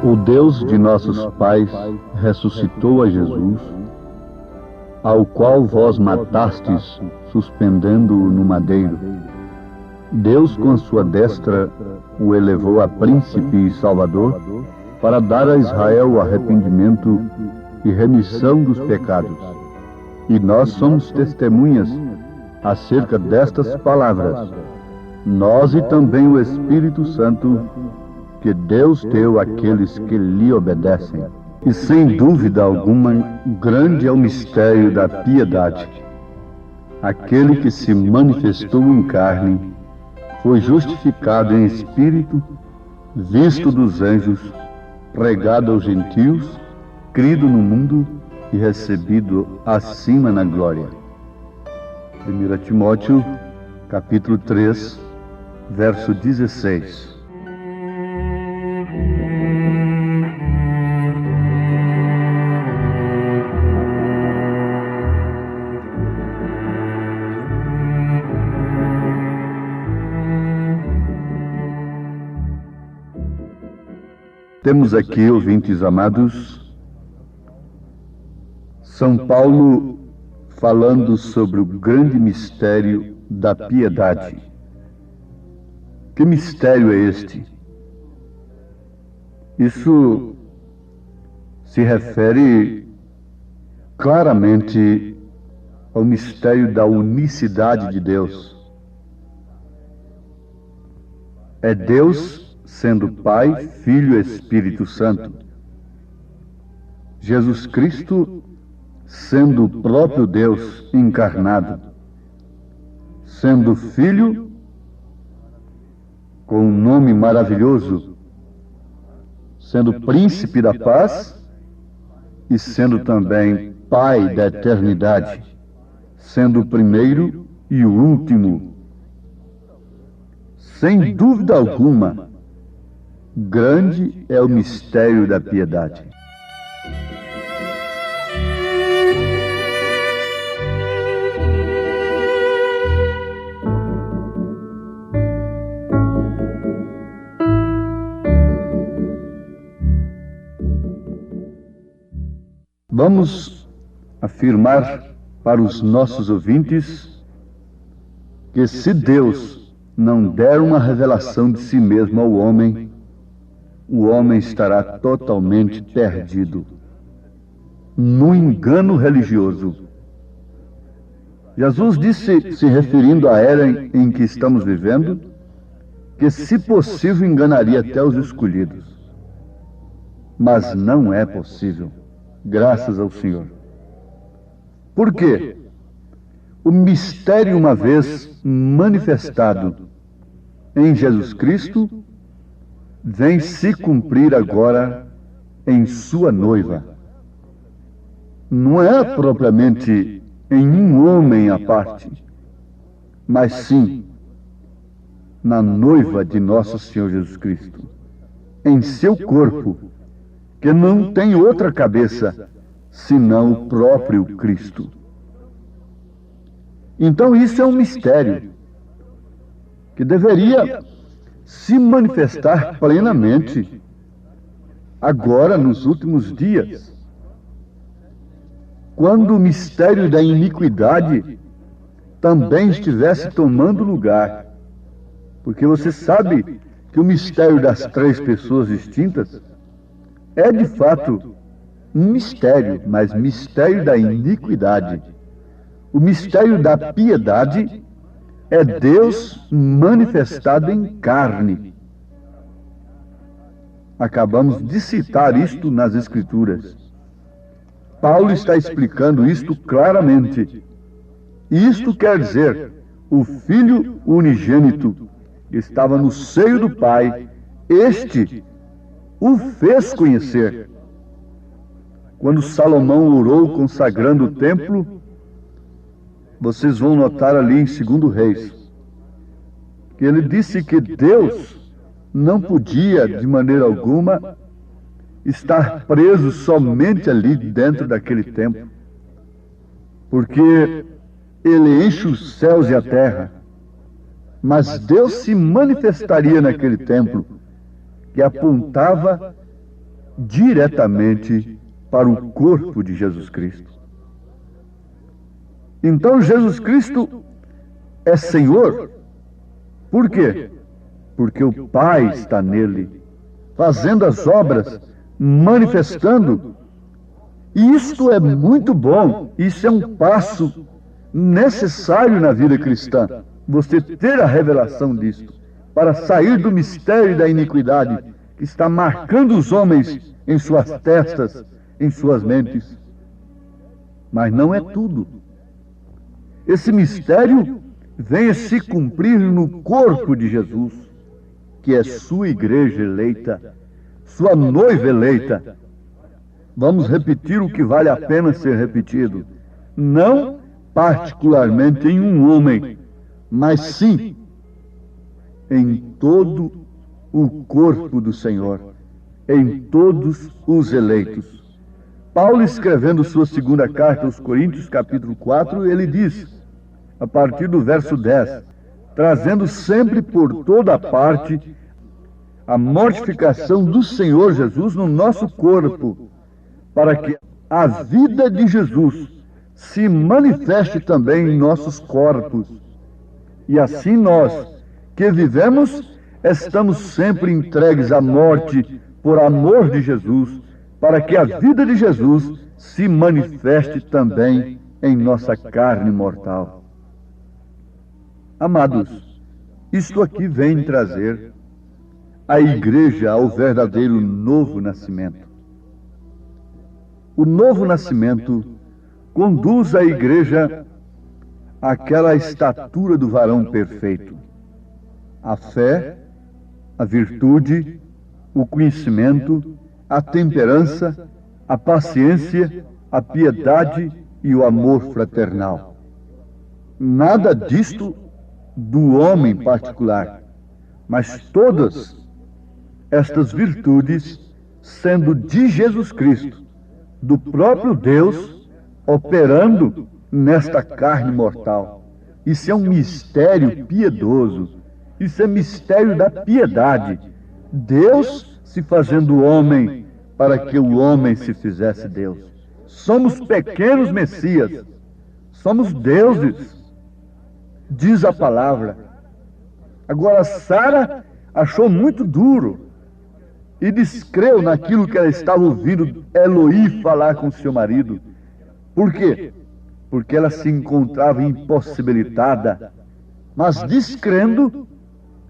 O Deus de nossos pais ressuscitou a Jesus, ao qual vós matastes, suspendendo-o no madeiro. Deus, com a sua destra, o elevou a príncipe e salvador, para dar a Israel o arrependimento e remissão dos pecados. E nós somos testemunhas acerca destas palavras, nós e também o Espírito Santo, que Deus deu àqueles que lhe obedecem. E sem dúvida alguma, grande é o mistério da piedade. Aquele que se manifestou em carne, foi justificado em espírito, visto dos anjos, pregado aos gentios, crido no mundo e recebido acima na glória. 1 Timóteo, capítulo 3, verso 16. Temos aqui, ouvintes amados, São Paulo falando sobre o grande mistério da piedade. Que mistério é este? Isso se refere claramente ao mistério da unicidade de Deus. É Deus sendo Pai, Filho e Espírito Santo. Jesus Cristo sendo o próprio Deus encarnado, sendo Filho com um nome maravilhoso, sendo Príncipe da Paz e sendo também Pai da eternidade, sendo o primeiro e o último. Sem dúvida alguma, grande é o mistério da piedade. Vamos afirmar para os nossos ouvintes que se Deus não der uma revelação de si mesmo ao homem, o homem estará totalmente perdido no engano religioso. Jesus disse, se referindo à era em que estamos vivendo, que, se possível, enganaria até os escolhidos. Mas não é possível, graças ao Senhor. Por quê? O mistério, uma vez manifestado em Jesus Cristo, vem se cumprir agora em sua noiva. Não é propriamente em um homem à parte, mas sim na noiva de nosso Senhor Jesus Cristo, em seu corpo, que não tem outra cabeça senão o próprio Cristo. Então isso é um mistério que deveria se manifestar plenamente agora, nos últimos dias, quando o mistério da iniquidade também estivesse tomando lugar. Porque você sabe que o mistério das três pessoas distintas é de fato um mistério, mas mistério da iniquidade. O mistério da piedade é Deus manifestado em carne. Acabamos de citar isto nas Escrituras. Paulo está explicando isto claramente. Isto quer dizer, o Filho unigênito estava no seio do Pai, este o fez conhecer. Quando Salomão orou consagrando o templo, vocês vão notar ali em 2 Reis, que ele disse que Deus não podia, de maneira alguma, estar preso somente ali dentro daquele templo, porque ele enche os céus e a terra, mas Deus se manifestaria naquele templo, que apontava diretamente para o corpo de Jesus Cristo. Então Jesus Cristo é Senhor. Por quê? Porque o Pai está nele, fazendo as obras, manifestando. E isto é muito bom, isso é um passo necessário na vida cristã. Você ter a revelação disto, para sair do mistério da iniquidade que está marcando os homens em suas testas, em suas mentes. Mas não é tudo. Esse mistério vem a se cumprir no corpo de Jesus, que é sua igreja eleita, sua noiva eleita. Vamos repetir o que vale a pena ser repetido. Não particularmente em um homem, mas sim em todo o corpo do Senhor, em todos os eleitos. Paulo, escrevendo sua segunda carta aos Coríntios, capítulo 4, ele diz, a partir do verso 10, trazendo sempre por toda parte a mortificação do Senhor Jesus no nosso corpo, para que a vida de Jesus se manifeste também em nossos corpos. E assim nós, que vivemos, estamos sempre entregues à morte por amor de Jesus, para que a vida de Jesus se manifeste também em nossa carne mortal. Amados, isto aqui vem trazer a igreja ao verdadeiro novo nascimento. O novo nascimento conduz a igreja àquela estatura do varão perfeito. A fé, a virtude, o conhecimento, a temperança, a paciência, a piedade e o amor fraternal. Nada disto do homem particular, mas todas estas virtudes sendo de Jesus Cristo, do próprio Deus, operando nesta carne mortal. Isso é um mistério piedoso, isso é mistério da piedade. Deus se fazendo homem para que o homem se fizesse Deus. Somos pequenos Messias, somos deuses, diz a palavra. Agora, Sara achou muito duro e descreu naquilo que ela estava ouvindo Eloí falar com seu marido. Por quê? Porque ela se encontrava impossibilitada, mas descrendo,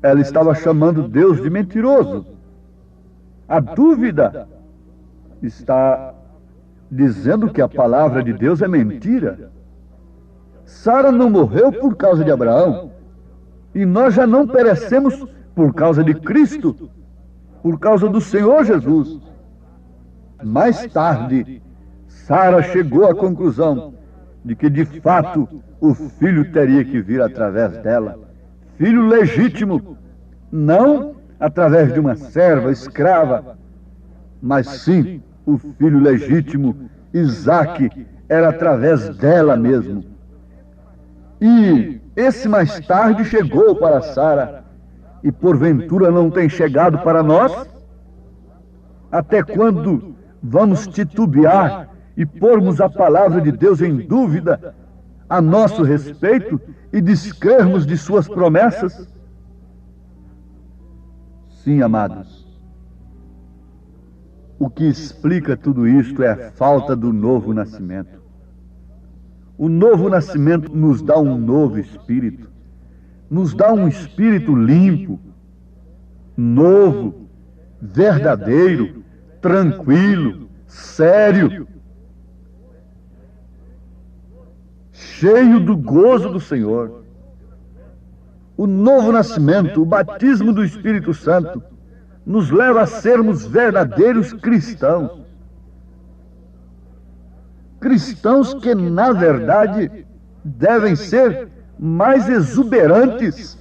ela estava chamando Deus de mentiroso. A dúvida está dizendo que a palavra de Deus é mentira. Sara não morreu por causa de Abraão, e nós já não perecemos por causa de Cristo, por causa do Senhor Jesus. Mais tarde, Sara chegou à conclusão de que, de fato, o filho teria que vir através dela. Filho legítimo, não através de uma serva, escrava, mas sim o filho legítimo, Isaque, era através dela mesmo. E esse mais tarde chegou para Sara, e porventura não tem chegado para nós? Até quando vamos titubear e pormos a palavra de Deus em dúvida a nosso respeito e descrermos de suas promessas? Sim, amados. O que explica tudo isto é a falta do novo nascimento. O novo nascimento nos dá um novo espírito, nos dá um espírito limpo, novo, verdadeiro, tranquilo, sério, cheio do gozo do Senhor. O novo nascimento, o batismo do Espírito Santo, nos leva a sermos verdadeiros cristãos. Cristãos que, na verdade, devem ser mais exuberantes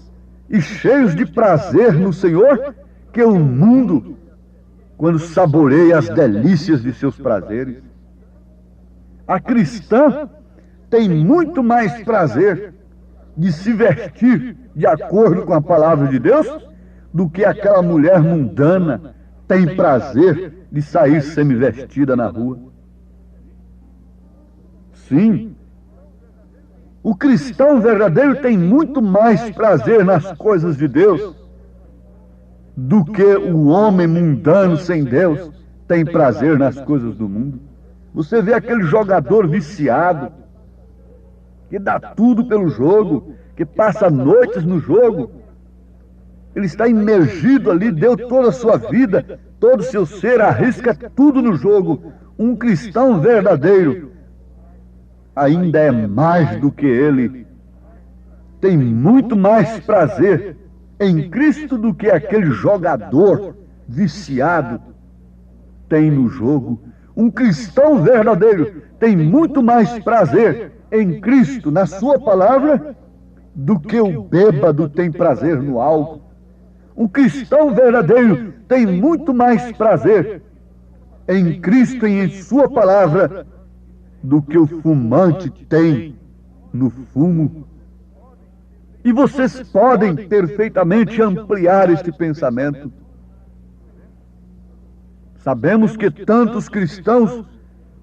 e cheios de prazer no Senhor que o mundo, quando saboreia as delícias de seus prazeres. A cristã tem muito mais prazer de se vestir de acordo com a palavra de Deus do que aquela mulher mundana tem prazer de sair semi-vestida na rua. Sim, o cristão verdadeiro tem muito mais prazer nas coisas de Deus do que o homem mundano sem Deus tem prazer nas coisas do mundo. Você vê aquele jogador viciado, que dá tudo pelo jogo, que passa noites no jogo. Ele está imergido ali, deu toda a sua vida, todo o seu ser, arrisca tudo no jogo. Um cristão verdadeiro ainda é mais do que ele. Tem muito mais prazer em Cristo do que aquele jogador viciado tem no jogo. Um cristão verdadeiro tem muito mais prazer em Cristo, na sua palavra, do que o bêbado tem prazer no álcool. Um cristão verdadeiro tem muito mais prazer em Cristo e em sua palavra do que o fumante tem no fumo. E vocês podem perfeitamente ampliar este pensamento. Sabemos que tantos cristãos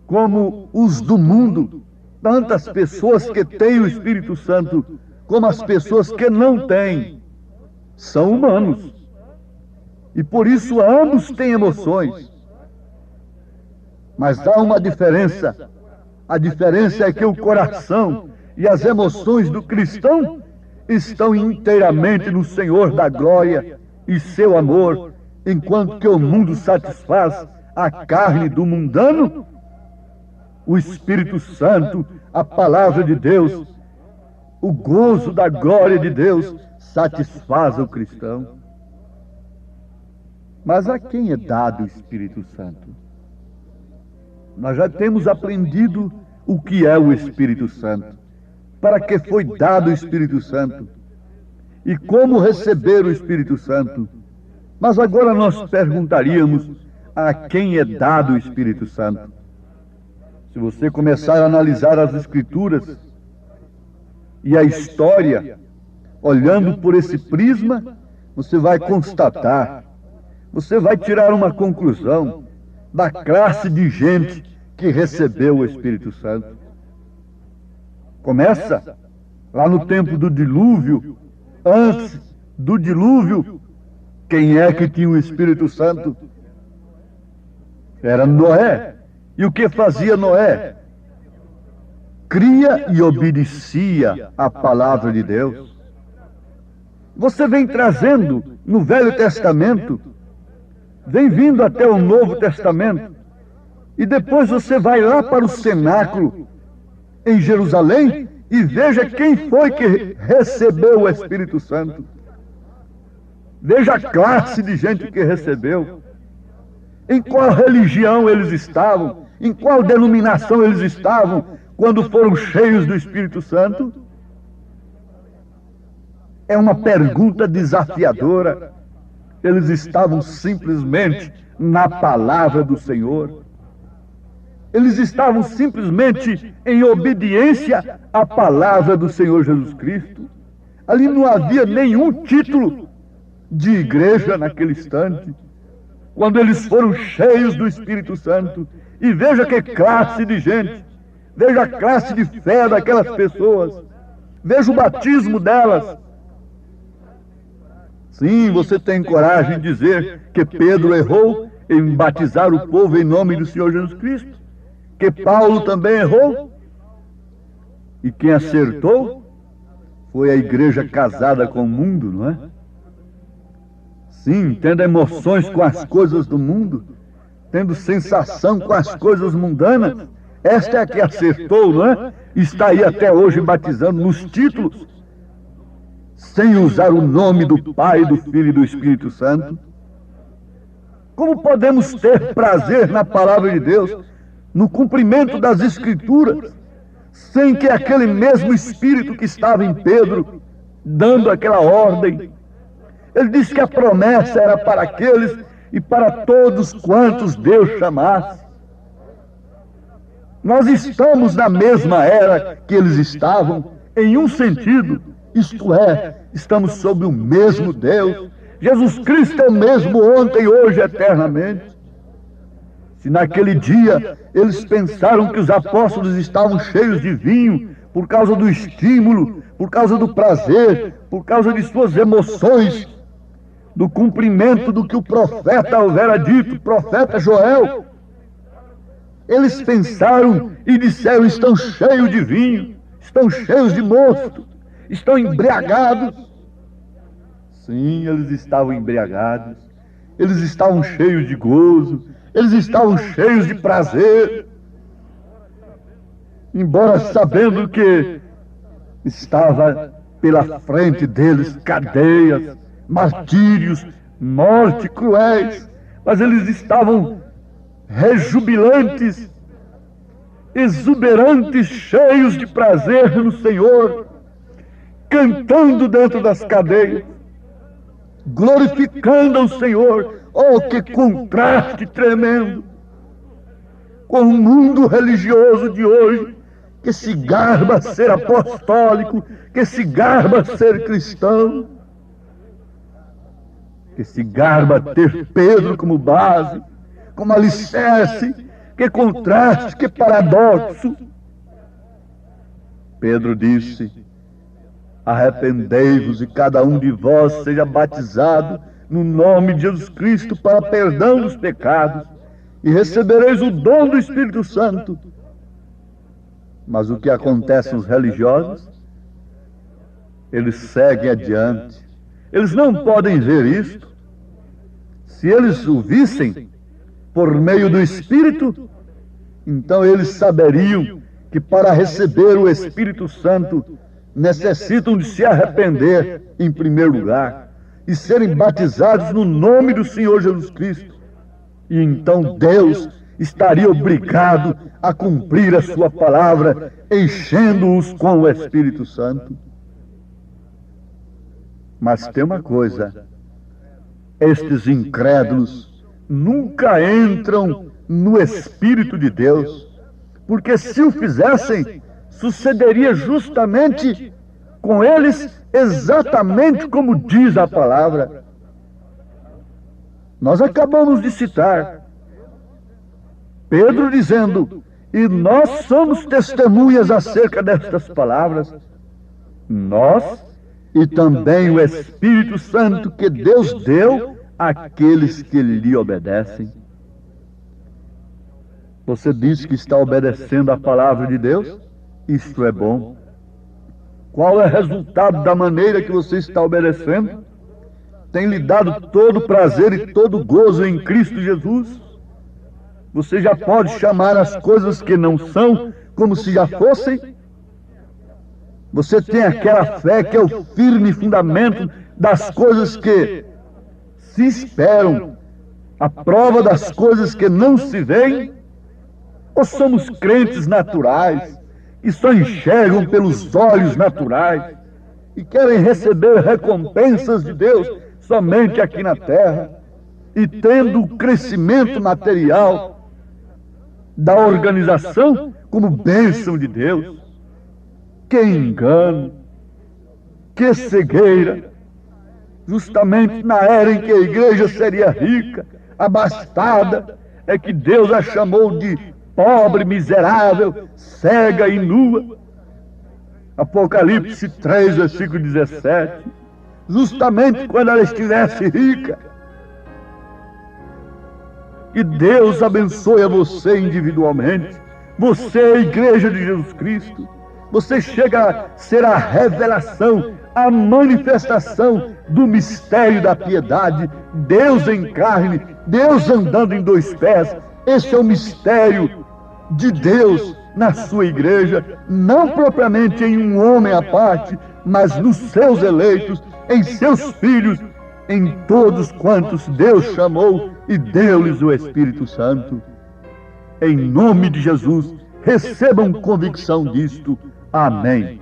como os do mundo, tantas pessoas que têm o Espírito Santo, como as pessoas que não têm, são humanos. E por isso ambos têm emoções. Mas há uma diferença. A diferença é que o coração e as emoções do cristão estão inteiramente no Senhor da glória e seu amor, enquanto que o mundo satisfaz a carne do mundano. O Espírito Santo, a palavra de Deus, o gozo da glória de Deus satisfaz o cristão. Mas a quem é dado o Espírito Santo? Nós já temos aprendido o que é o Espírito Santo, para que foi dado o Espírito Santo e como receber o Espírito Santo. Mas agora nós perguntaríamos a quem é dado o Espírito Santo. Se você começar a analisar as Escrituras e a história, olhando por esse prisma, você vai constatar, você vai tirar uma conclusão da classe de gente que recebeu o Espírito Santo. Começa lá no tempo do dilúvio. Antes do dilúvio, quem é que tinha o Espírito Santo? Era Noé. E o que fazia Noé? Cria e obedecia a palavra de Deus. Você vem trazendo no Velho Testamento, vem vindo até o Novo Testamento, e depois você vai lá para o cenáculo em Jerusalém e veja quem foi que recebeu o Espírito Santo. Veja a classe de gente que recebeu. Em qual religião eles estavam, em qual denominação eles estavam quando foram cheios do Espírito Santo? É uma pergunta desafiadora. Eles estavam simplesmente na palavra do Senhor. Eles estavam simplesmente em obediência à palavra do Senhor Jesus Cristo. Ali não havia nenhum título de igreja naquele instante. Quando eles foram cheios do Espírito Santo, e veja que classe de gente, veja a classe de fé daquelas pessoas, veja o batismo delas. Sim, você tem coragem de dizer que Pedro errou em batizar o povo em nome do Senhor Jesus Cristo? Que Paulo também errou? E quem acertou foi a igreja casada com o mundo, não é? Sim, tendo emoções com as coisas do mundo, tendo sensação com as coisas mundanas. Esta é a que acertou, não é? Está aí até hoje batizando nos títulos, sem usar o nome do Pai, do Filho e do Espírito Santo. Como podemos ter prazer na palavra de Deus, no cumprimento das Escrituras, sem que aquele mesmo Espírito que estava em Pedro, dando aquela ordem, ele disse que a promessa era para aqueles e para todos quantos Deus chamasse. Nós estamos na mesma era que eles estavam, em um sentido, isto é, estamos sob o mesmo Deus. Jesus Cristo é o mesmo ontem, hoje, eternamente. Se naquele dia eles pensaram que os apóstolos estavam cheios de vinho por causa do estímulo, por causa do prazer, por causa de suas emoções, do cumprimento do que o profeta houvera dito, o profeta Joel, eles pensaram e disseram: estão cheios de vinho, estão cheios de mosto, estão embriagados. Sim, eles estavam embriagados, eles estavam cheios de gozo, eles estavam cheios de prazer, embora sabendo que estava pela frente deles cadeias, martírios, morte cruéis, mas eles estavam rejubilantes, exuberantes, cheios de prazer no Senhor, cantando dentro das cadeias, glorificando ao Senhor. Oh, que contraste tremendo com o mundo religioso de hoje, que se garba ser apostólico, que se garba ser cristão, que se garba ter Pedro como base, como alicerce. Que contraste, que paradoxo! Pedro disse: arrependei-vos e cada um de vós seja batizado no nome de Jesus Cristo para perdão dos pecados, e recebereis o dom do Espírito Santo. Mas o que acontece aos religiosos? Eles seguem adiante. Eles não podem ver isto. Se eles o vissem por meio do Espírito, então eles saberiam que para receber o Espírito Santo necessitam de se arrepender em primeiro lugar e serem batizados no nome do Senhor Jesus Cristo. E então Deus estaria obrigado a cumprir a sua palavra, enchendo-os com o Espírito Santo. Mas tem uma coisa: estes incrédulos nunca entram no Espírito de Deus, porque se o fizessem, sucederia justamente com eles exatamente como diz a palavra. Nós acabamos de citar Pedro dizendo: e nós somos testemunhas acerca destas palavras, nós e também o Espírito Santo que Deus deu àqueles que lhe obedecem. Você diz que está obedecendo a palavra de Deus? Isto é bom. Qual é o resultado da maneira que você está obedecendo? Tem lhe dado todo prazer e todo gozo em Cristo Jesus? Você já pode chamar as coisas que não são como se já fossem? Você tem aquela fé que é o firme fundamento das coisas que se esperam, a prova das coisas que não se veem? Ou somos crentes naturais, que só enxergam pelos olhos naturais e querem receber recompensas de Deus somente aqui na terra, e tendo o crescimento material da organização como bênção de Deus? Que engano, que cegueira! Justamente na era em que a igreja seria rica, abastada, é que Deus a chamou de pobre, miserável, cega e nua. Apocalipse 3, versículo 17. Justamente quando ela estivesse rica. Que Deus abençoe a você individualmente. Você é a igreja de Jesus Cristo. Você chega a ser a revelação, a manifestação do mistério da piedade. Deus em carne, Deus andando em dois pés. Esse é o mistério de Deus na sua igreja, não propriamente em um homem à parte, mas nos seus eleitos, em seus filhos, em todos quantos Deus chamou e deu-lhes o Espírito Santo. Em nome de Jesus, recebam convicção disto. Amém.